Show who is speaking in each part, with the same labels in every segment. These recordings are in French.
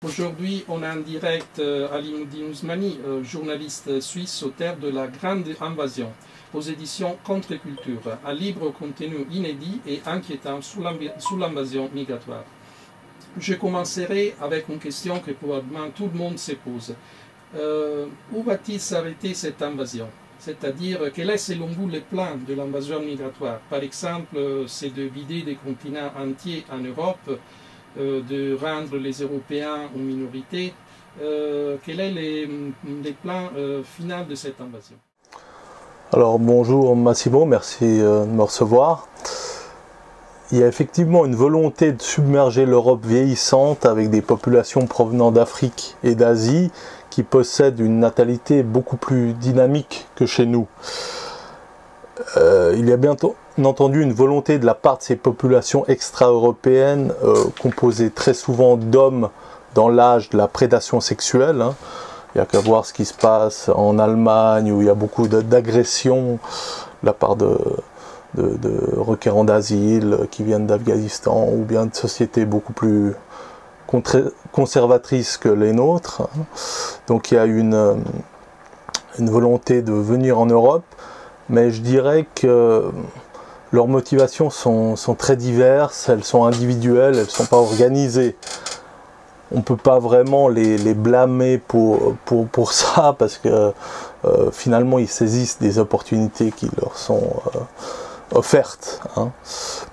Speaker 1: Aujourd'hui, on est en direct Ali Moudine-Ousmani, journaliste suisse, auteur de La Grande Invasion, aux éditions Contre-Culture, un libre contenu inédit et inquiétant sur l'invasion migratoire. Je commencerai avec une question que probablement tout le monde se pose. Où va-t-il s'arrêter cette invasion? C'est-à-dire, quel est selon vous le plan de l'invasion migratoire? Par exemple, c'est de vider des continents entiers en Europe, de rendre les Européens une minorité. Quel est le plan final de cette invasion?
Speaker 2: Alors bonjour Massimo, merci de me recevoir. Il y a effectivement une volonté de submerger l'Europe vieillissante avec des populations provenant d'Afrique et d'Asie qui possèdent une natalité beaucoup plus dynamique que chez nous. Il y a bien entendu une volonté de la part de ces populations extra-européennes composées très souvent d'hommes dans l'âge de la prédation sexuelle. Il n'y a qu'à voir ce qui se passe en Allemagne où il y a beaucoup d'agressions de la part de requérants d'asile qui viennent d'Afghanistan ou bien de sociétés beaucoup plus conservatrices que les nôtres. Donc il y a une volonté de venir en Europe, mais je dirais que leurs motivations sont très diverses, elles sont individuelles, elles ne sont pas organisées. On ne peut pas vraiment les blâmer pour ça, parce que finalement ils saisissent des opportunités qui leur sont offertes.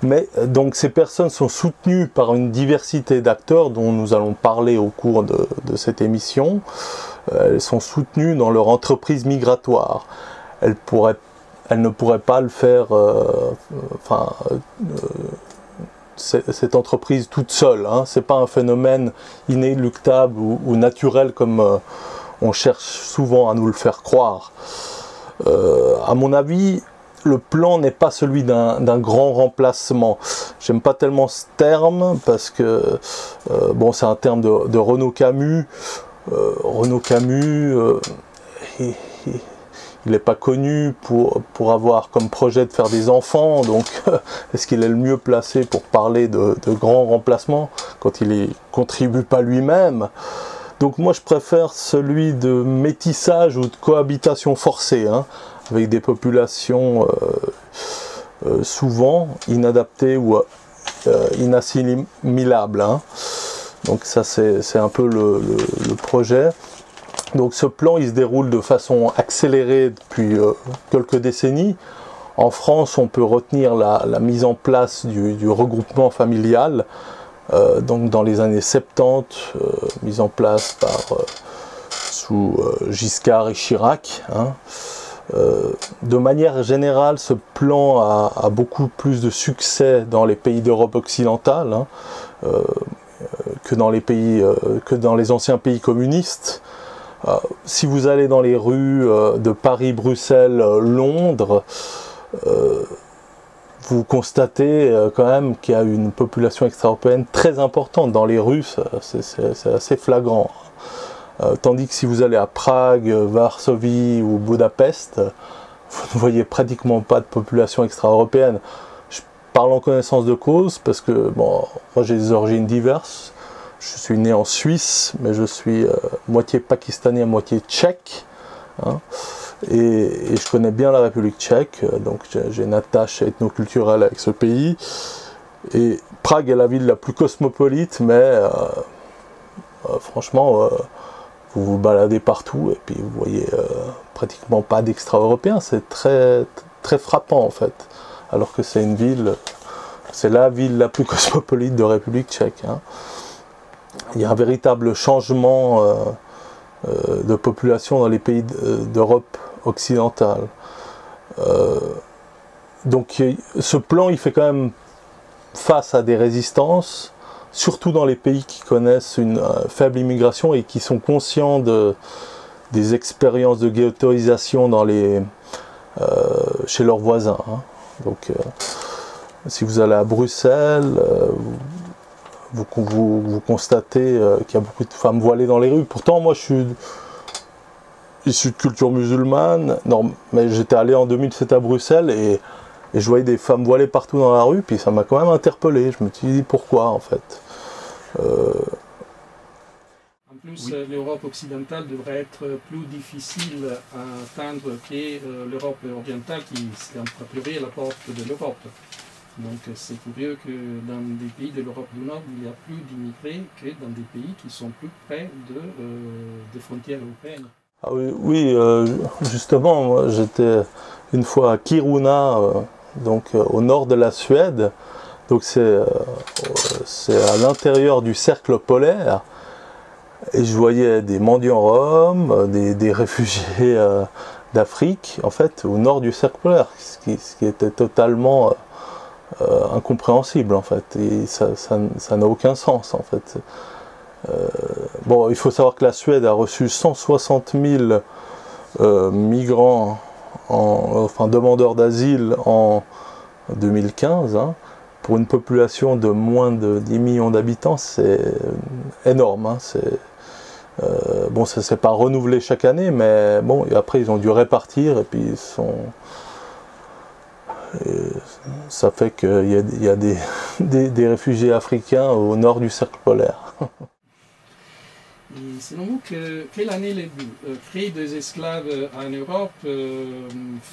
Speaker 2: Mais donc ces personnes sont soutenues par une diversité d'acteurs dont nous allons parler au cours de cette émission. Elles sont soutenues dans leur entreprise migratoire. Elles ne pourraient pas le faire, cette entreprise toute seule. Ce n'est pas un phénomène inéluctable ou naturel comme on cherche souvent à nous le faire croire. À mon avis, le plan n'est pas celui d'un grand remplacement. J'aime pas tellement ce terme parce que c'est un terme de Renaud Camus. Renaud Camus, il n'est pas connu pour avoir comme projet de faire des enfants, donc est-ce qu'il est le mieux placé pour parler de grands remplacements quand il n'y contribue pas lui-même? Donc moi je préfère celui de métissage ou de cohabitation forcée, avec des populations souvent inadaptées ou inassimilables. Donc ça c'est un peu le projet. Donc ce plan il se déroule de façon accélérée depuis quelques décennies. En France on peut retenir la mise en place du regroupement familial, donc dans les années 70, mise en place sous Giscard et Chirac. De manière générale, ce plan a beaucoup plus de succès dans les pays d'Europe occidentale que dans les anciens pays communistes. Si vous allez dans les rues de Paris, Bruxelles, Londres, vous constatez quand même qu'il y a une population extra-européenne très importante dans les rues, c'est assez flagrant. Tandis que si vous allez à Prague, Varsovie ou Budapest, vous ne voyez pratiquement pas de population extra-européenne. Je parle en connaissance de cause parce que moi j'ai des origines diverses. Je suis né en Suisse, mais je suis moitié pakistanais, moitié tchèque. Et je connais bien la République tchèque, donc j'ai une attache ethnoculturelle avec ce pays. Et Prague est la ville la plus cosmopolite, mais franchement, vous vous baladez partout et puis vous voyez pratiquement pas d'extra-européens. C'est très, très frappant en fait. Alors que c'est la ville la plus cosmopolite de République tchèque. Il y a un véritable changement de population dans les pays d'Europe occidentale. Donc ce plan il fait quand même face à des résistances, surtout dans les pays qui connaissent une faible immigration et qui sont conscients des expériences de ghettoisation chez leurs voisins. Donc si vous allez à Bruxelles, vous constatez qu'il y a beaucoup de femmes voilées dans les rues. Pourtant, moi, je suis issu de culture musulmane, mais j'étais allé en 2007 à Bruxelles et je voyais des femmes voilées partout dans la rue, puis ça m'a quand même interpellé. Je me suis dit pourquoi, en fait.
Speaker 1: plus,
Speaker 2: Oui.
Speaker 1: l'Europe occidentale devrait être plus difficile à atteindre que l'Europe orientale qui frapperait la porte de l'Europe. Donc c'est curieux que dans des pays de l'Europe du Nord, il y a plus d'immigrés que dans des pays qui sont plus près des frontières européennes.
Speaker 2: Ah oui, oui, justement, moi, j'étais une fois à Kiruna, au nord de la Suède. Donc c'est à l'intérieur du cercle polaire. Et je voyais des mendiants roms, des réfugiés d'Afrique, en fait, au nord du cercle polaire, ce qui était totalement incompréhensible, en fait. Et ça n'a aucun sens, en fait. Bon, il faut savoir que la Suède a reçu 160 000 migrants, demandeurs d'asile en 2015, hein. Pour une population de moins de 10 millions d'habitants, c'est énorme, hein. Bon, ça ne s'est pas renouvelé chaque année, mais bon, et après ils ont dû répartir, et puis ça fait qu'il y a des réfugiés africains au nord du cercle polaire.
Speaker 1: Et selon vous, quelle année les buts créer des esclaves en Europe,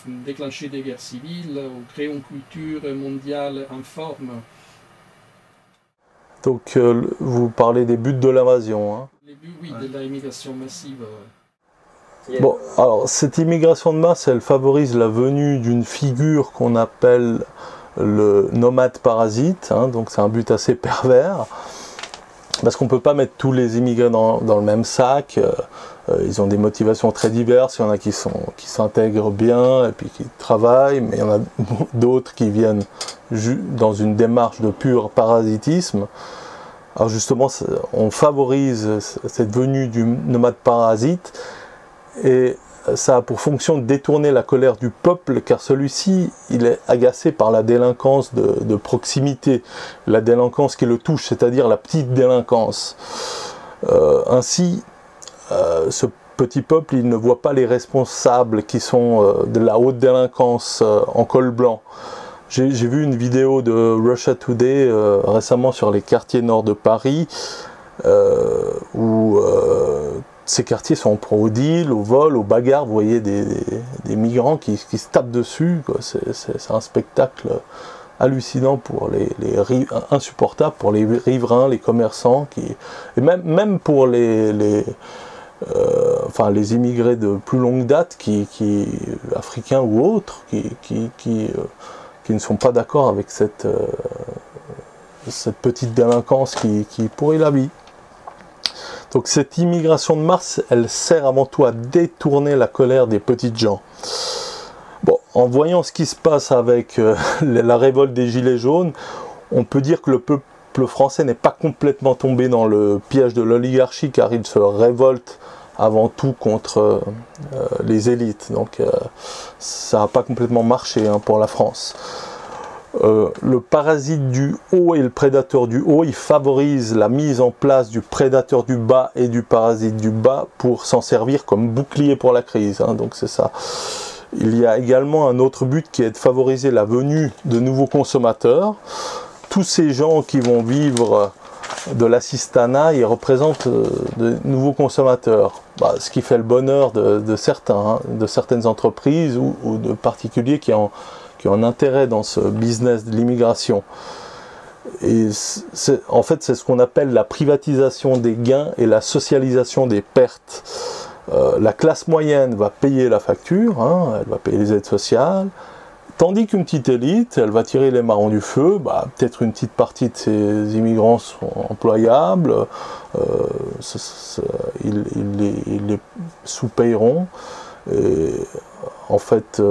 Speaker 1: déclencher des guerres civiles, ou créer une culture mondiale en forme?
Speaker 2: Donc vous parlez des buts de l'invasion, hein.
Speaker 1: Les buts, oui, de l'immigration massive.
Speaker 2: Bon, alors cette immigration de masse, elle favorise la venue d'une figure qu'on appelle le nomade parasite, hein, donc c'est un but assez pervers, parce qu'on ne peut pas mettre tous les immigrés dans le même sac. Ils ont des motivations très diverses, il y en a qui s'intègrent bien et puis qui travaillent, mais il y en a d'autres qui viennent dans une démarche de pur parasitisme. Alors justement, on favorise cette venue du nomade parasite, et ça a pour fonction de détourner la colère du peuple, car celui-ci, il est agacé par la délinquance de proximité, la délinquance qui le touche, c'est-à-dire la petite délinquance. Ainsi, ce petit peuple, il ne voit pas les responsables qui sont de la haute délinquance en col blanc. J'ai vu une vidéo de Russia Today récemment sur les quartiers nord de Paris, où ces quartiers sont pro au deal, au vol, aux bagarres. Vous voyez des migrants qui se tapent dessus. C'est un spectacle hallucinant pour insupportable pour les riverains, les commerçants, et même pour les immigrés de plus longue date, africains ou autres, qui ne sont pas d'accord avec cette petite délinquance qui pourrit la vie. Donc cette immigration de masse, elle sert avant tout à détourner la colère des petites gens. Bon, en voyant ce qui se passe avec la révolte des Gilets jaunes, on peut dire que le peuple français n'est pas complètement tombé dans le piège de l'oligarchie, car il se révolte avant tout contre les élites. Donc ça n'a pas complètement marché, hein, pour la France. Le parasite du haut et le prédateur du haut, il favorise la mise en place du prédateur du bas et du parasite du bas pour s'en servir comme bouclier pour la crise, hein, donc c'est ça. Il y a également un autre but qui est de favoriser la venue de nouveaux consommateurs. Tous ces gens qui vont vivre de l'assistanat, ils représentent de nouveaux consommateurs, ce qui fait le bonheur de certains, hein, de certaines entreprises ou de particuliers qui ont un intérêt dans ce business de l'immigration. Et en fait, c'est ce qu'on appelle la privatisation des gains et la socialisation des pertes. La classe moyenne va payer la facture, hein, elle va payer les aides sociales, tandis qu'une petite élite, elle va tirer les marrons du feu. Peut-être une petite partie de ces immigrants sont employables, ils les sous-payeront, et en fait,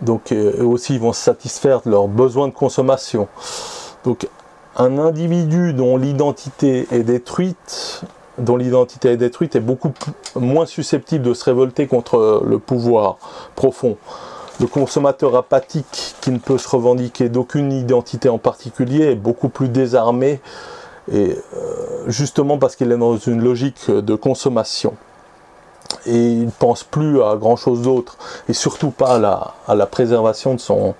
Speaker 2: donc eux aussi ils vont se satisfaire de leurs besoins de consommation. Donc un individu dont l'identité est détruite est beaucoup moins susceptible de se révolter contre le pouvoir profond. Le consommateur apathique qui ne peut se revendiquer d'aucune identité en particulier est beaucoup plus désarmé, et justement parce qu'il est dans une logique de consommation. Et il ne pense plus à grand chose d'autre, et surtout pas à la préservation de son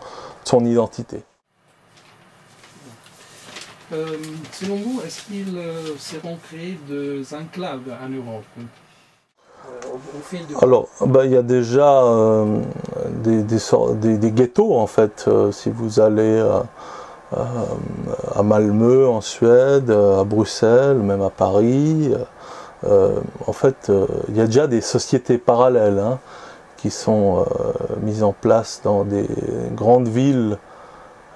Speaker 2: identité.
Speaker 1: Selon vous, est-ce qu'ils seront créés des enclaves en Europe au fil de...
Speaker 2: Alors, il y a déjà des ghettos, en fait. Si vous allez à Malmö, en Suède, à Bruxelles, même à Paris, en fait, il y a déjà des sociétés parallèles, hein, qui sont mises en place dans des grandes villes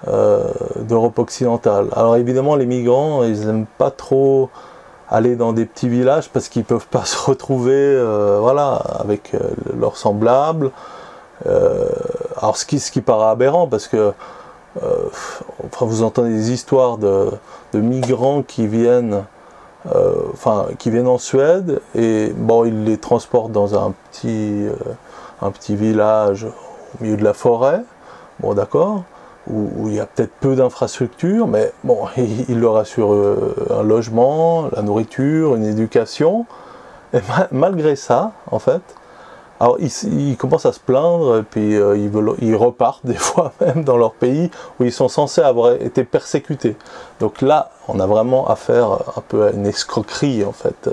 Speaker 2: d'Europe occidentale. Alors évidemment, les migrants, ils n'aiment pas trop aller dans des petits villages parce qu'ils ne peuvent pas se retrouver voilà, avec leurs semblables. Alors ce qui paraît aberrant, parce que enfin, vous entendez des histoires de migrants qui viennent en Suède, et bon, ils les transportent dans un petit village au milieu de la forêt, bon d'accord, où il y a peut-être peu d'infrastructures, mais bon, ils leur assurent un logement, la nourriture, une éducation, et malgré ça, en fait, alors ils commencent à se plaindre, et puis ils repartent des fois même dans leur pays où ils sont censés avoir été persécutés. Donc là, on a vraiment affaire un peu à une escroquerie, en fait.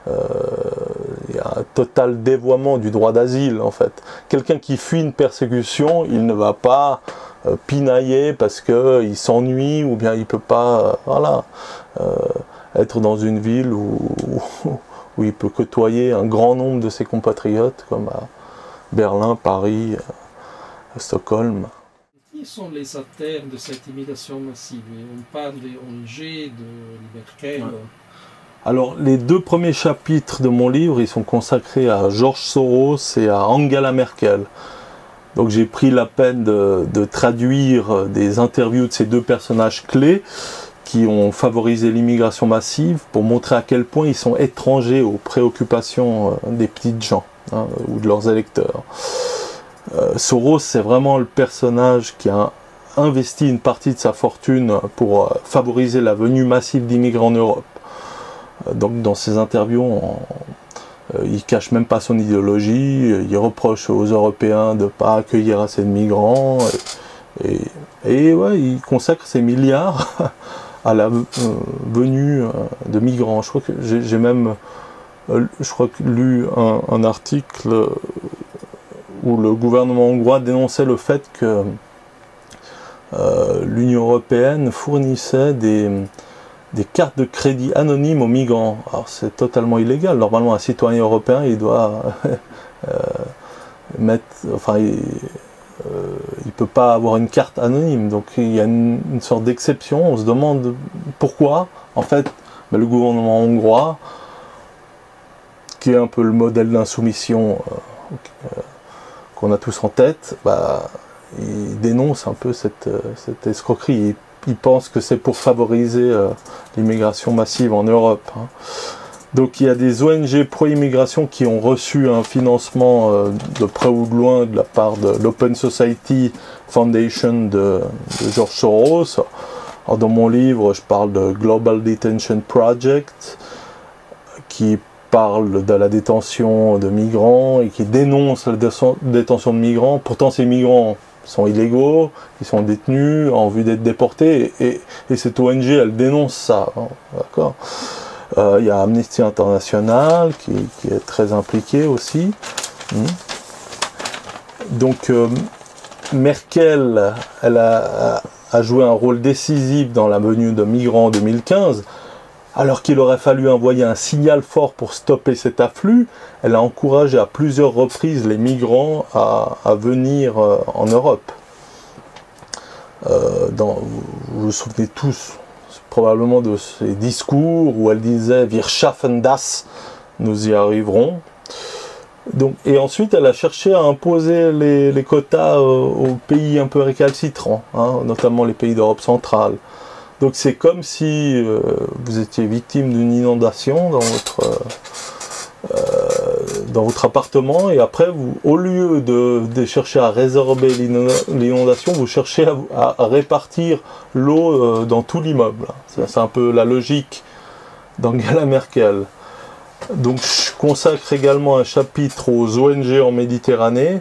Speaker 2: Il y a un total dévoiement du droit d'asile, en fait. Quelqu'un qui fuit une persécution, il ne va pas pinailler parce qu'il s'ennuie, ou bien il ne peut pas être dans une ville où il peut côtoyer un grand nombre de ses compatriotes, comme à Berlin, Paris, Stockholm.
Speaker 1: Qui sont les acteurs de cette immigration massive? On parle des ONG, de Merkel.
Speaker 2: Ouais. Alors, les 2 premiers chapitres de mon livre, ils sont consacrés à George Soros et à Angela Merkel. Donc j'ai pris la peine de traduire des interviews de ces 2 personnages clés qui ont favorisé l'immigration massive, pour montrer à quel point ils sont étrangers aux préoccupations des petites gens, hein, ou de leurs électeurs. Soros, c'est vraiment le personnage qui a investi une partie de sa fortune pour favoriser la venue massive d'immigrants en Europe. Donc dans ses interviews, il cache même pas son idéologie, il reproche aux Européens de ne pas accueillir assez de migrants, et ouais, il consacre ses milliards à la venue de migrants. Je crois que j'ai même lu un article où le gouvernement hongrois dénonçait le fait que l'Union européenne fournissait des cartes de crédit anonymes aux migrants. Alors c'est totalement illégal. Normalement, un citoyen européen, il doit il peut pas avoir une carte anonyme. Donc il y a une sorte d'exception. On se demande pourquoi. En fait, le gouvernement hongrois, qui est un peu le modèle d'insoumission qu'on a tous en tête, il dénonce un peu cette escroquerie. Il pense que c'est pour favoriser l'immigration massive en Europe, hein. Donc il y a des ONG pro-immigration qui ont reçu un financement de près ou de loin de la part de l'Open Society Foundation de George Soros. Alors, dans mon livre, je parle de Global Detention Project, qui parle de la détention de migrants et qui dénonce la détention de migrants. Pourtant, ces migrants sont illégaux, ils sont détenus en vue d'être déportés, et cette ONG, elle dénonce ça, hein, d'accord. Il y a Amnesty International qui est très impliqué aussi. Donc Merkel, elle a joué un rôle décisif dans la venue de migrants en 2015. Alors qu'il aurait fallu envoyer un signal fort pour stopper cet afflux, elle a encouragé à plusieurs reprises les migrants à venir en Europe. Vous vous souvenez tous probablement de ces discours où elle disait « Wir schaffen das », nous y arriverons. Donc, et ensuite, elle a cherché à imposer les quotas aux pays un peu récalcitrants, hein, notamment les pays d'Europe centrale. Donc c'est comme si vous étiez victime d'une inondation dans votre appartement, et après, au lieu de chercher à résorber l'inondation, vous cherchez à répartir l'eau dans tout l'immeuble. C'est un peu la logique d'Angela Merkel. Donc je consacre également un chapitre aux ONG en Méditerranée.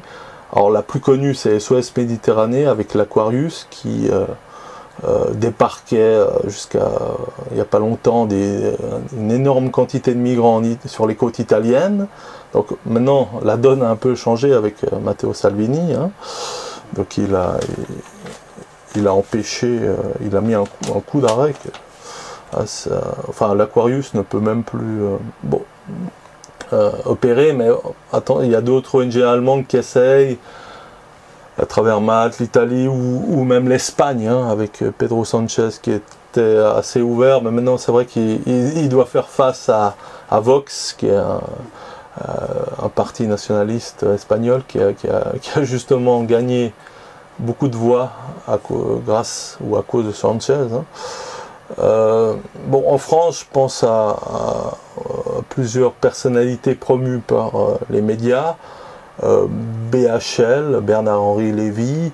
Speaker 2: Alors la plus connue, c'est SOS Méditerranée avec l'Aquarius, qui débarquaient jusqu'à il n'y a pas longtemps une énorme quantité de migrants sur les côtes italiennes. Donc maintenant la donne a un peu changé avec Matteo Salvini, hein. Donc il a empêché, il a mis un coup d'arrêt. Enfin, l'Aquarius ne peut même plus opérer, mais attends, il y a d'autres ONG allemandes qui essayent, à travers Malte, l'Italie ou même l'Espagne, hein, avec Pedro Sanchez qui était assez ouvert, mais maintenant c'est vrai qu'il doit faire face à Vox, qui est un parti nationaliste espagnol qui a justement gagné beaucoup de voix grâce ou à cause de Sanchez, hein. Bon, en France, je pense à plusieurs personnalités promues par les médias, BHL, Bernard-Henri Lévy,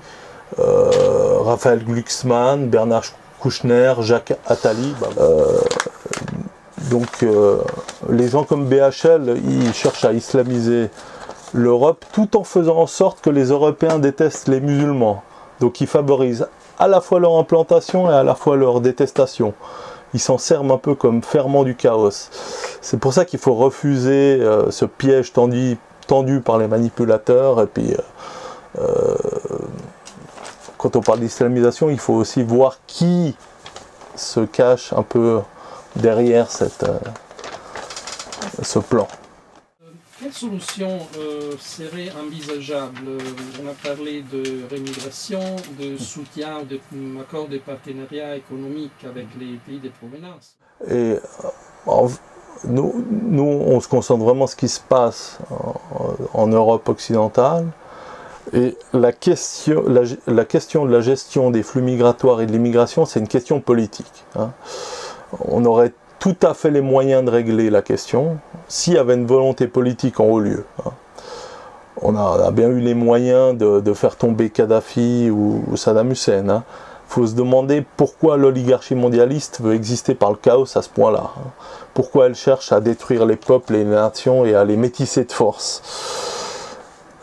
Speaker 2: Raphaël Glucksmann, Bernard Kouchner, Jacques Attali. Donc les gens comme BHL, ils cherchent à islamiser l'Europe tout en faisant en sorte que les Européens détestent les musulmans. Donc ils favorisent à la fois leur implantation et à la fois leur détestation. Ils s'en servent un peu comme ferment du chaos. C'est pour ça qu'il faut refuser ce piège tendu par les manipulateurs. Et puis, quand on parle d'islamisation, il faut aussi voir qui se cache un peu derrière ce plan.
Speaker 1: Quelle solution serait envisageable? On a parlé de rémigration, de soutien, d'accords de partenariat économique avec les pays de provenance.
Speaker 2: Et nous, on se concentre vraiment sur ce qui se passe en Europe occidentale. Et la question de la gestion des flux migratoires et de l'immigration, c'est une question politique, hein. On aurait tout à fait les moyens de régler la question s'il y avait une volonté politique en haut lieu, hein. On a bien eu les moyens de faire tomber Kadhafi ou Saddam Hussein, hein. Faut se demander pourquoi l'oligarchie mondialiste veut exister par le chaos à ce point-là, hein. Pourquoi elle cherche à détruire les peuples et les nations et à les métisser de force.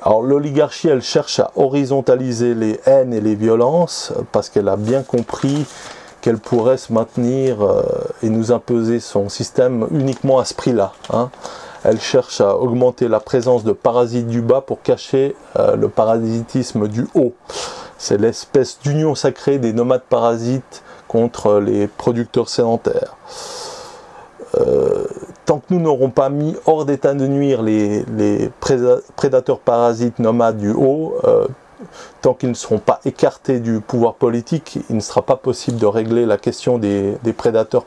Speaker 2: Alors l'oligarchie, elle cherche à horizontaliser les haines et les violences parce qu'elle a bien compris qu'elle pourrait se maintenir et nous imposer son système uniquement à ce prix-là, hein. Elle cherche à augmenter la présence de parasites du bas pour cacher le parasitisme du haut. C'est l'espèce d'union sacrée des nomades parasites contre les producteurs sédentaires. Tant que nous n'aurons pas mis hors d'état de nuire les prédateurs parasites nomades du haut, tant qu'ils ne seront pas écartés du pouvoir politique, il ne sera pas possible de régler la question des prédateurs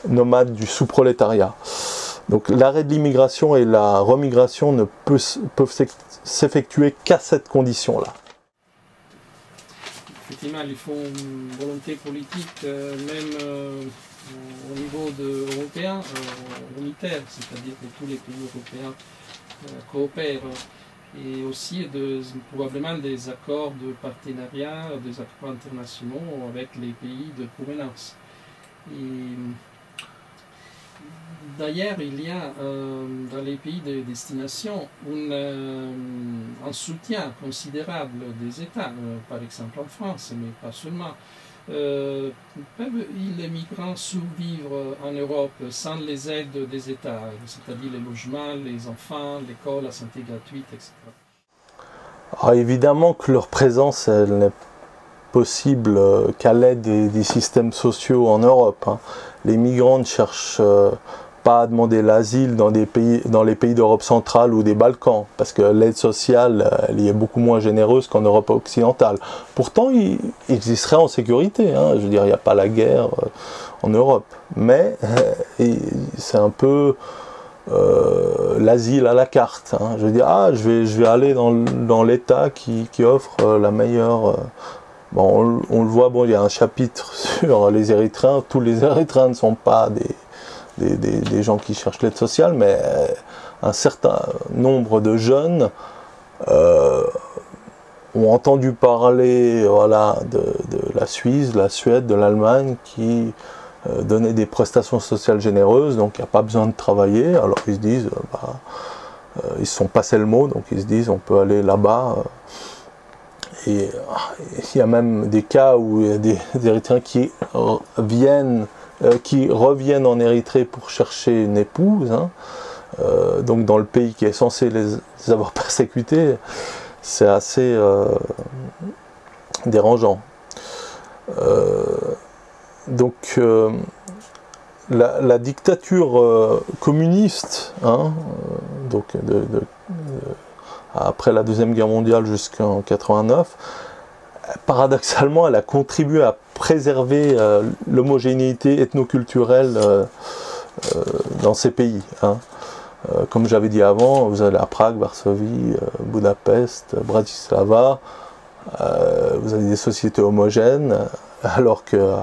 Speaker 2: nomades du sous-prolétariat. Donc l'arrêt de l'immigration et la remigration ne peuvent s'effectuer qu'à cette condition-là.
Speaker 1: Effectivement, il faut une volonté politique, même au niveau européen, unitaire, c'est-à-dire que tous les pays européens coopèrent. Et aussi probablement des accords de partenariat, des accords internationaux avec les pays de provenance. D'ailleurs, il y a dans les pays de destination un soutien considérable des États, par exemple en France, mais pas seulement. Peuvent les migrants survivre en Europe sans les aides des États, c'est-à-dire les logements, les enfants, l'école, la santé gratuite, etc.
Speaker 2: Alors évidemment que leur présence, elle n'est possible qu'à l'aide des systèmes sociaux en Europe, hein. Les migrants ne cherchent pas à demander l'asile dans les pays d'Europe centrale ou des Balkans, parce que l'aide sociale, elle y est beaucoup moins généreuse qu'en Europe occidentale. Pourtant, ils y seraient en sécurité, hein. Je veux dire, il n'y a pas la guerre en Europe. Mais c'est un peu l'asile à la carte, hein. Je veux dire, je vais aller dans l'État qui offre la meilleure... Bon, on le voit, bon, il y a un chapitre sur les Érythréens. Tous les Érythréens ne sont pas des gens qui cherchent l'aide sociale, mais un certain nombre de jeunes ont entendu parler, voilà, de la Suisse, de la Suède, de l'Allemagne qui donnaient des prestations sociales généreuses, donc il n'y a pas besoin de travailler. Alors ils se disent, ils se sont passés le mot, donc ils se disent on peut aller là-bas il y a même des cas où il y a des Érythréens qui reviennent en Érythrée pour chercher une épouse, hein. Donc dans le pays qui est censé les avoir persécutés, c'est assez dérangeant. Donc la dictature communiste, hein, donc après la Deuxième Guerre mondiale jusqu'en 89, paradoxalement, elle a contribué à préserver l'homogénéité ethnoculturelle dans ces pays, hein. Comme j'avais dit avant, vous allez à Prague, Varsovie, Budapest, Bratislava, vous avez des sociétés homogènes, alors que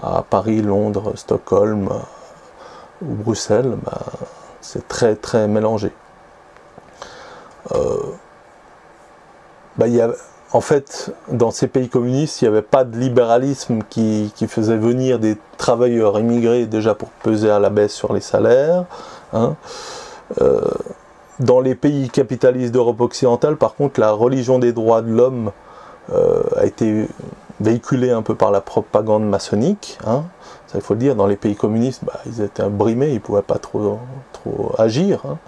Speaker 2: à Paris, Londres, Stockholm ou Bruxelles, c'est très très mélangé. En fait, dans ces pays communistes, il n'y avait pas de libéralisme qui faisait venir des travailleurs immigrés déjà pour peser à la baisse sur les salaires, hein. Dans les pays capitalistes d'Europe occidentale, par contre, la religion des droits de l'homme a été véhiculée un peu par la propagande maçonnique, hein. Ça, il faut le dire, dans les pays communistes, ils étaient brimés, ils ne pouvaient pas trop agir, hein.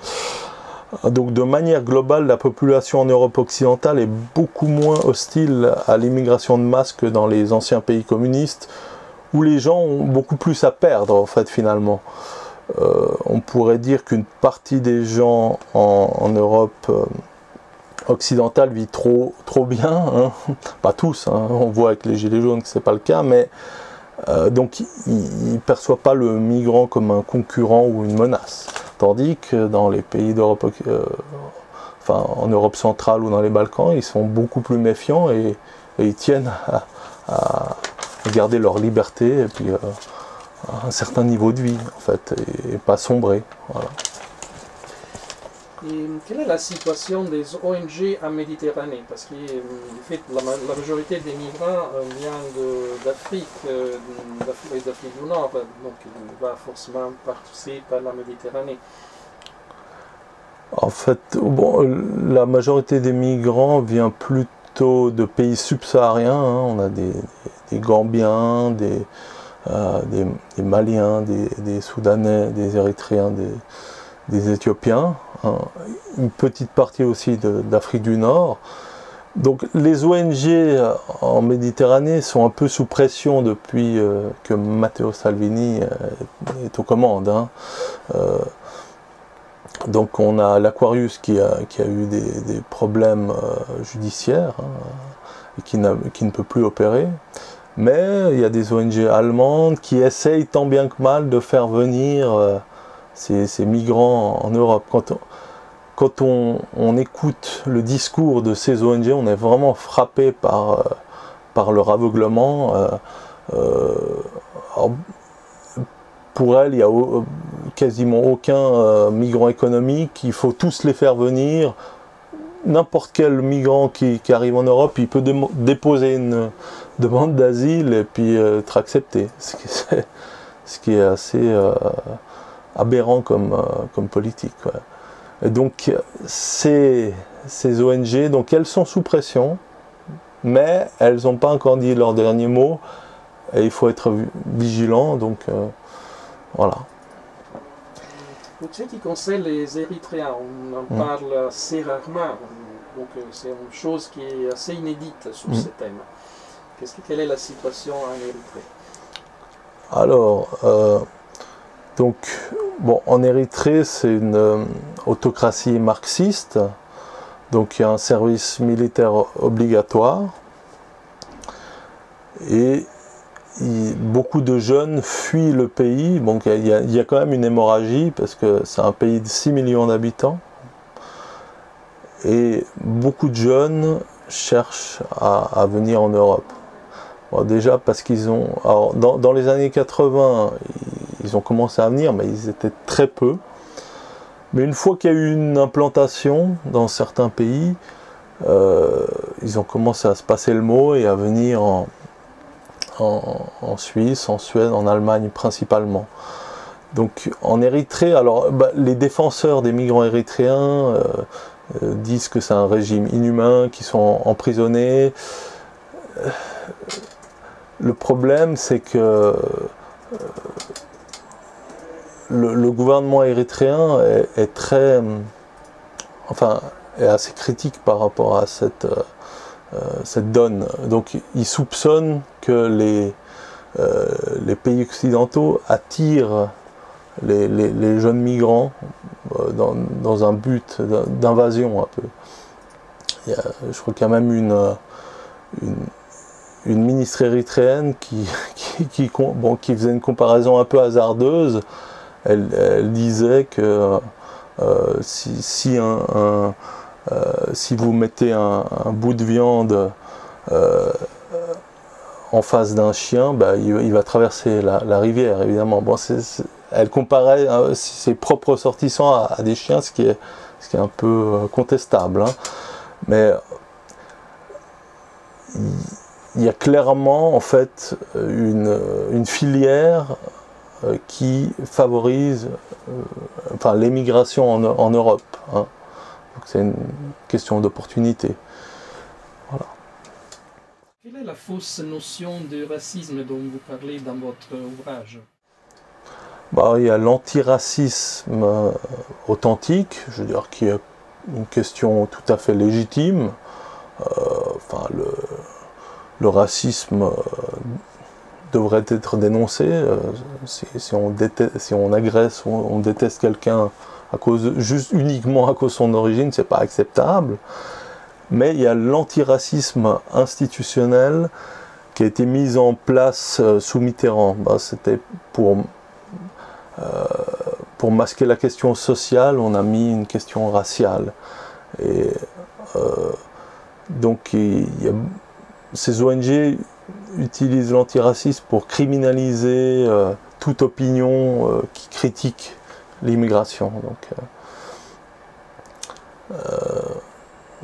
Speaker 2: Donc de manière globale, la population en Europe occidentale est beaucoup moins hostile à l'immigration de masse que dans les anciens pays communistes, où les gens ont beaucoup plus à perdre, en fait, finalement. On pourrait dire qu'une partie des gens en Europe occidentale vit trop bien, hein. Pas tous, hein. On voit avec les gilets jaunes que c'est pas le cas, mais donc ils ne perçoivent pas le migrant comme un concurrent ou une menace. Tandis que dans les pays d'Europe, en Europe centrale ou dans les Balkans, ils sont beaucoup plus méfiants et ils tiennent à garder leur liberté et puis un certain niveau de vie, en fait, et pas sombrer. Voilà.
Speaker 1: Et quelle est la situation des ONG en Méditerranée? Parce que en fait, la majorité des migrants vient d'Afrique et d'Afrique du Nord, donc il va forcément passer par la Méditerranée.
Speaker 2: En fait, la majorité des migrants vient plutôt de pays subsahariens, hein. On a des Gambiens, des Maliens, des Soudanais, des Érythréens, des Éthiopiens, hein. Une petite partie aussi d'Afrique du Nord. Donc les ONG en Méditerranée sont un peu sous pression depuis que Matteo Salvini est aux commandes, hein. Donc on a l'Aquarius qui a eu des problèmes judiciaires, hein, et qui ne peut plus opérer. Mais il y a des ONG allemandes qui essayent tant bien que mal de faire venir ces migrants en Europe. Quand on écoute le discours de ces ONG, on est vraiment frappé par leur aveuglement. Pour elles, il n'y a quasiment aucun migrant économique, il faut tous les faire venir. N'importe quel migrant qui arrive en Europe, il peut déposer une demande d'asile et puis être accepté. Ce qui est assez aberrant comme politique. Ouais. Et donc ces ONG, donc elles sont sous pression, mais elles n'ont pas encore dit leur dernier mot, et il faut être vigilant, donc voilà.
Speaker 1: Pour ce qui concerne les Érythréens, on en parle assez rarement, donc c'est une chose qui est assez inédite sur ce thème. Quelle est la situation en Érythrée?
Speaker 2: Alors, en Érythrée, c'est une autocratie marxiste, donc il y a un service militaire obligatoire, et beaucoup de jeunes fuient le pays. Donc il y a quand même une hémorragie, parce que c'est un pays de 6 millions d'habitants, et beaucoup de jeunes cherchent à venir en Europe. Bon, déjà parce qu'ils ont... Alors, dans les années 80, ils ont commencé à venir, mais ils étaient très peu. Mais une fois qu'il y a eu une implantation dans certains pays, ils ont commencé à se passer le mot et à venir en Suisse, en Suède, en Allemagne principalement. Donc en Érythrée, alors les défenseurs des migrants érythréens, disent que c'est un régime inhumain, qu'ils sont emprisonnés. Le problème, c'est que le gouvernement érythréen est très, enfin, est assez critique par rapport à cette donne. Donc, il soupçonne que les pays occidentaux attirent les jeunes migrants dans un but d'invasion un peu. Je crois qu'il y a même une ministre érythréenne qui faisait une comparaison un peu hasardeuse. Elle disait que si vous mettez un bout de viande en face d'un chien, il va traverser la rivière, évidemment. Bon, elle comparait ses propres ressortissants à des chiens, ce qui est un peu contestable. Hein. Mais il y a clairement en fait une filière qui favorise l'émigration en Europe. Hein. C'est une question d'opportunité. Voilà.
Speaker 1: Quelle est la fausse notion de racisme dont vous parlez dans votre ouvrage?
Speaker 2: Il y a l'antiracisme authentique, je veux dire, qui est une question tout à fait légitime. Le racisme devrait être dénoncé. Si on agresse ou on déteste quelqu'un uniquement à cause de son origine, c'est pas acceptable. Mais il y a l'antiracisme institutionnel qui a été mis en place sous Mitterrand. C'était pour masquer la question sociale, on a mis une question raciale. Et donc ces ONG utilisent l'antiracisme pour criminaliser toute opinion qui critique l'immigration.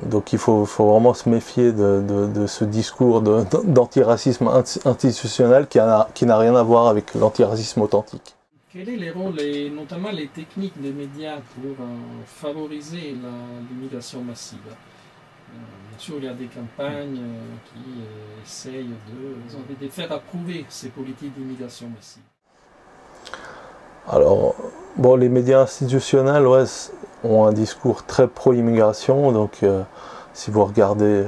Speaker 2: Donc il faut vraiment se méfier de ce discours d'antiracisme institutionnel qui n'a rien à voir avec l'antiracisme authentique.
Speaker 1: Quel est le rôle et notamment les techniques des médias pour favoriser l'immigration massive? Bien sûr, il y a des campagnes qui essayent de faire approuver ces politiques d'immigration massive.
Speaker 2: Alors, les médias institutionnels ont un discours très pro-immigration. Donc, si vous regardez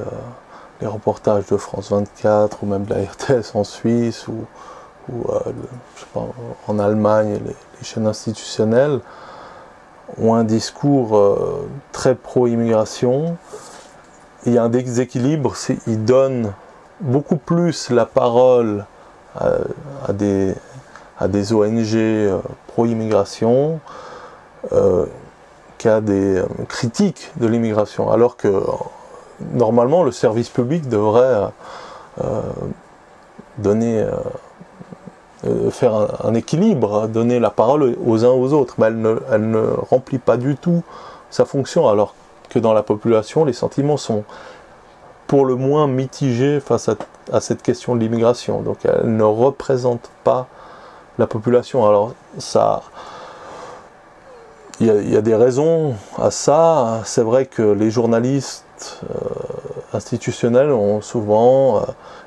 Speaker 2: les reportages de France 24 ou même de la RTS en Suisse ou je sais pas, en Allemagne, les chaînes institutionnelles ont un discours très pro-immigration. Il y a un déséquilibre, ils donnent beaucoup plus la parole à des ONG pro-immigration qu'à des critiques de l'immigration, alors que normalement le service public devrait faire un équilibre, donner la parole aux uns aux autres. Mais elle ne remplit pas du tout sa fonction, alors que dans la population, les sentiments sont pour le moins mitigés face à cette question de l'immigration. Donc elle ne représente pas la population. Alors il y a des raisons à ça. C'est vrai que les journalistes institutionnels ont souvent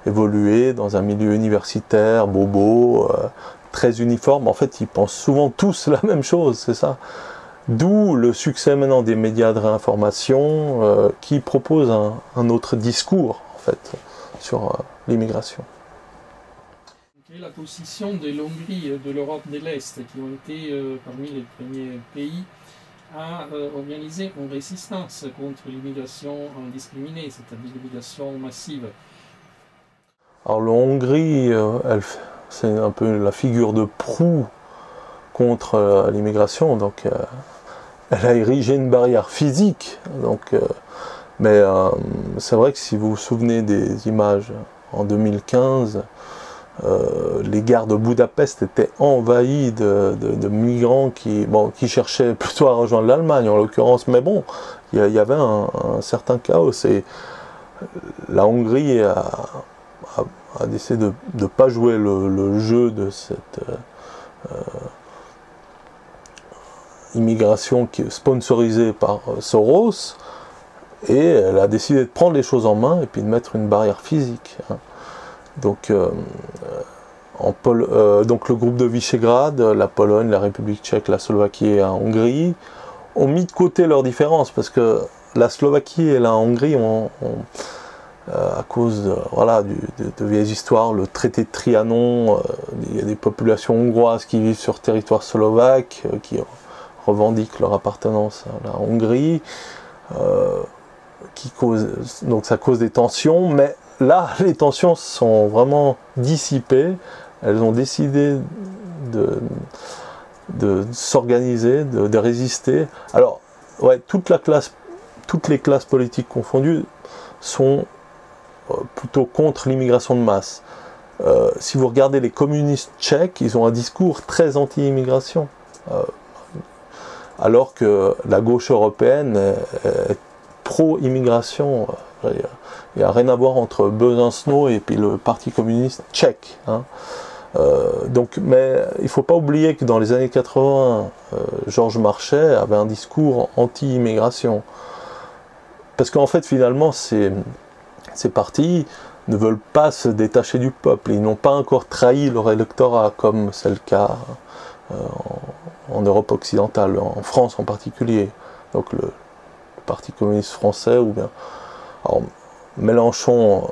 Speaker 2: évolué dans un milieu universitaire, bobo, très uniforme. En fait, ils pensent souvent tous la même chose, c'est ça. D'où le succès maintenant des médias de réinformation qui proposent un autre discours, en fait, sur l'immigration.
Speaker 1: Quelle est la position de l'Hongrie et de l'Europe de l'Est, qui ont été parmi les premiers pays à organiser une résistance contre l'immigration indiscriminée, c'est-à-dire l'immigration massive?
Speaker 2: Alors la Hongrie, c'est un peu la figure de proue contre l'immigration, donc elle a érigé une barrière physique. Donc, mais c'est vrai que si vous vous souvenez des images en 2015, les gares de Budapest étaient envahies de migrants qui cherchaient plutôt à rejoindre l'Allemagne en l'occurrence, mais bon, il y avait un certain chaos. Et la Hongrie a décidé de ne pas jouer le jeu de cette immigration qui est sponsorisée par Soros, Et elle a décidé de prendre les choses en main et puis de mettre une barrière physique. Hein. Donc, donc le groupe de Visegrad, la Pologne, la République tchèque, la Slovaquie et la Hongrie ont mis de côté leurs différences parce que la Slovaquie et la Hongrie à cause de vieilles histoires, le traité de Trianon, il y a des populations hongroises qui vivent sur territoire slovaque, qui revendiquent leur appartenance à la Hongrie, donc ça cause des tensions, mais là les tensions sont vraiment dissipées, elles ont décidé de s'organiser, de résister. Alors, ouais, toutes les classes politiques confondues sont plutôt contre l'immigration de masse. Si vous regardez les communistes tchèques, ils ont un discours très anti-immigration. Alors que la gauche européenne est pro-immigration. Il n'y a rien à voir entre Besançon et puis le Parti communiste tchèque. Hein. Mais il ne faut pas oublier que dans les années 80, Georges Marchais avait un discours anti-immigration. Parce qu'en fait, finalement, ces partis ne veulent pas se détacher du peuple. Ils n'ont pas encore trahi leur électorat, comme c'est le cas en Europe occidentale, en France en particulier. Donc le Parti communiste français, ou bien... Alors, Mélenchon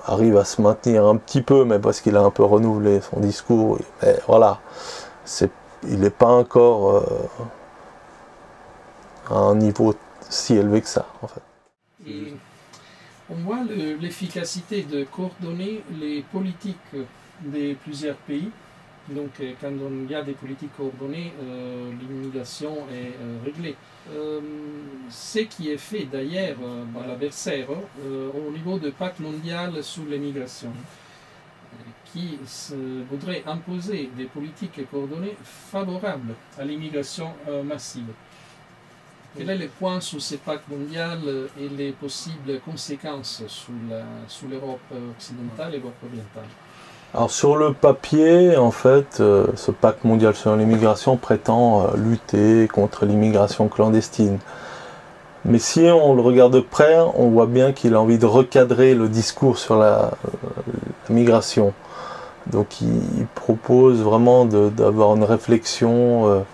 Speaker 2: arrive à se maintenir un petit peu, mais parce qu'il a un peu renouvelé son discours. Mais voilà, il n'est pas encore à un niveau si élevé que ça, en fait.
Speaker 1: Et on voit l'efficacité de coordonner les politiques de plusieurs pays. Donc, quand il y a des politiques coordonnées, l'immigration est réglée. Ce qui est fait d'ailleurs à la Bercère au niveau du pacte mondial sur l'immigration, qui voudrait imposer des politiques coordonnées favorables à l'immigration massive. Quel est le point sur ce pacte mondial et les possibles conséquences sur l'Europe occidentale et l'Europe orientale?
Speaker 2: Alors sur le papier, en fait, ce pacte mondial sur l'immigration prétend lutter contre l'immigration clandestine. Mais si on le regarde de près, on voit bien qu'il a envie de recadrer le discours sur la migration. Donc il propose vraiment d'avoir une réflexion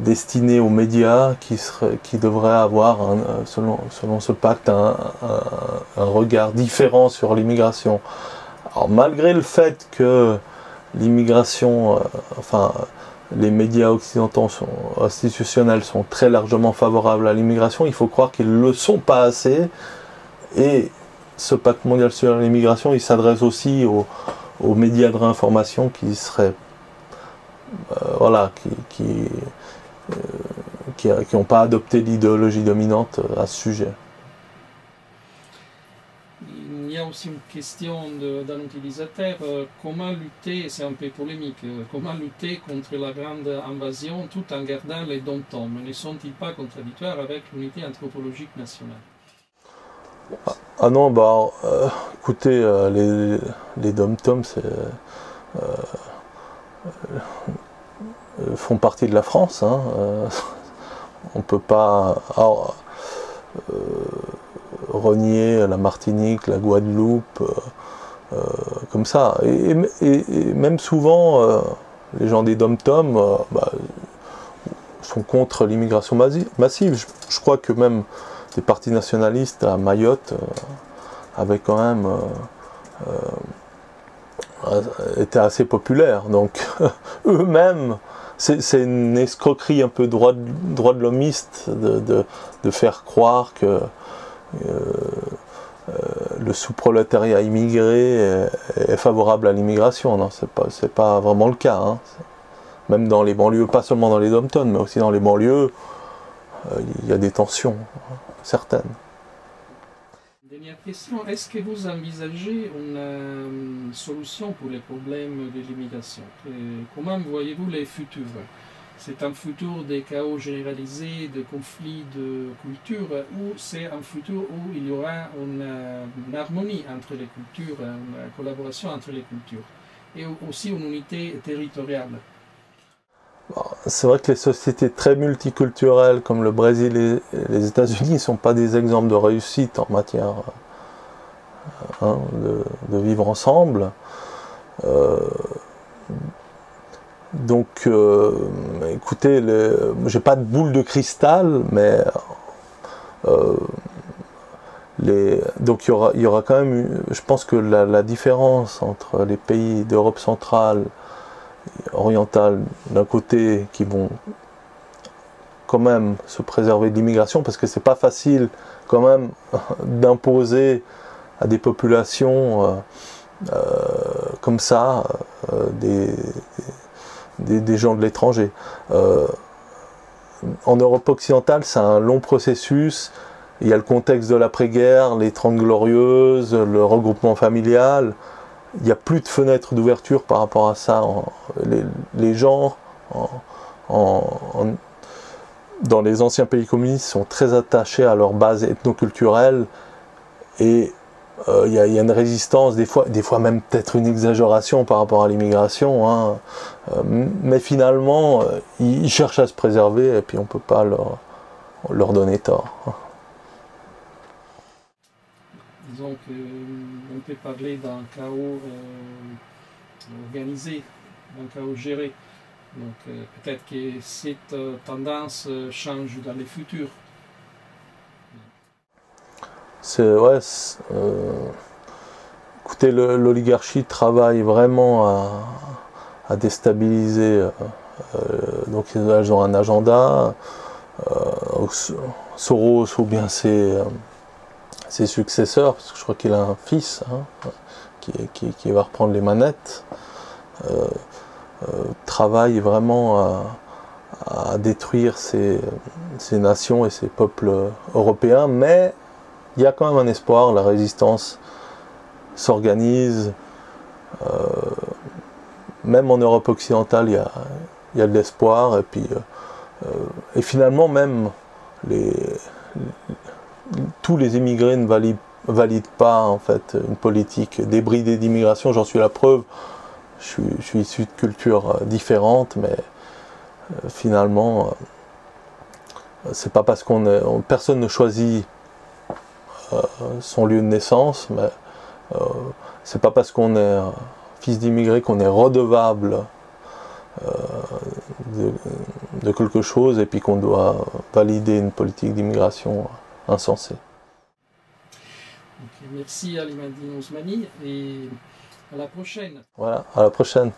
Speaker 2: destinée aux médias qui devrait avoir, selon ce pacte, un regard différent sur l'immigration. Alors malgré le fait que l'immigration, les médias occidentaux institutionnels sont très largement favorables à l'immigration, il faut croire qu'ils ne le sont pas assez. Et ce pacte mondial sur l'immigration, il s'adresse aussi aux médias de réinformation qui seraient qui n'ont pas adopté l'idéologie dominante à ce sujet.
Speaker 1: Il y a aussi une question d'un utilisateur, comment lutter, c'est un peu polémique, comment lutter contre la grande invasion tout en gardant les dom-toms? Ne sont-ils pas contradictoires avec l'unité anthropologique nationale?
Speaker 2: Ah non, écoutez, les dom-toms font partie de la France. Hein, on ne peut pas renier la Martinique, la Guadeloupe, comme ça. Et même souvent, les gens des dom-toms sont contre l'immigration massive. Je crois que même des partis nationalistes à Mayotte avaient quand même étaient assez populaires. Donc eux-mêmes, c'est une escroquerie un peu droit de l'homiste de faire croire que le sous-prolétariat immigré est favorable à l'immigration. Non, c'est pas vraiment le cas. Hein. Même dans les banlieues, pas seulement dans les dom-toms, mais aussi dans les banlieues, il y a des tensions certaines.
Speaker 1: Dernière question, est-ce que vous envisagez une solution pour les problèmes de l'immigration? Comment voyez-vous les futurs? C'est un futur de chaos généralisé, de conflits de culture, ou c'est un futur où il y aura une harmonie entre les cultures, une collaboration entre les cultures, et aussi une unité territoriale?
Speaker 2: c'est vrai que les sociétés très multiculturelles comme le Brésil et les États-Unis ne sont pas des exemples de réussite en matière de vivre ensemble. Donc, écoutez, j'ai pas de boule de cristal, mais donc il y aura quand même, je pense que la différence entre les pays d'Europe centrale, orientale d'un côté, qui vont quand même se préserver de l'immigration, parce que c'est pas facile quand même d'imposer à des populations comme ça des gens de l'étranger. En Europe occidentale, c'est un long processus. Il y a le contexte de l'après-guerre, les 30 Glorieuses, le regroupement familial. Il n'y a plus de fenêtre d'ouverture par rapport à ça. Les gens dans les anciens pays communistes sont très attachés à leur base ethnoculturelle et il y a une résistance, des fois même peut-être une exagération par rapport à l'immigration, hein. Mais finalement ils cherchent à se préserver et puis on ne peut pas leur donner tort.
Speaker 1: Disons qu'on peut parler d'un chaos organisé, d'un chaos géré. Donc peut-être que cette tendance change dans le futur.
Speaker 2: Écoutez, l'oligarchie travaille vraiment à déstabiliser. Donc ils ont un agenda. Soros ou bien ses successeurs, parce que je crois qu'il a un fils hein, qui va reprendre les manettes, travaille vraiment à détruire ces nations et ces peuples européens, mais il y a quand même un espoir, la résistance s'organise, même en Europe occidentale il y a de l'espoir, et puis et finalement même tous les immigrés ne valident pas en fait une politique débridée d'immigration. J'en suis la preuve. Je suis issu de cultures différentes, mais finalement, c'est pas parce personne ne choisit son lieu de naissance, mais c'est pas parce qu'on est fils d'immigré qu'on est redevable de quelque chose et puis qu'on doit valider une politique d'immigration insensée.
Speaker 1: Okay, merci Ali Madine Ousmani et à la prochaine.
Speaker 2: Voilà, à la prochaine.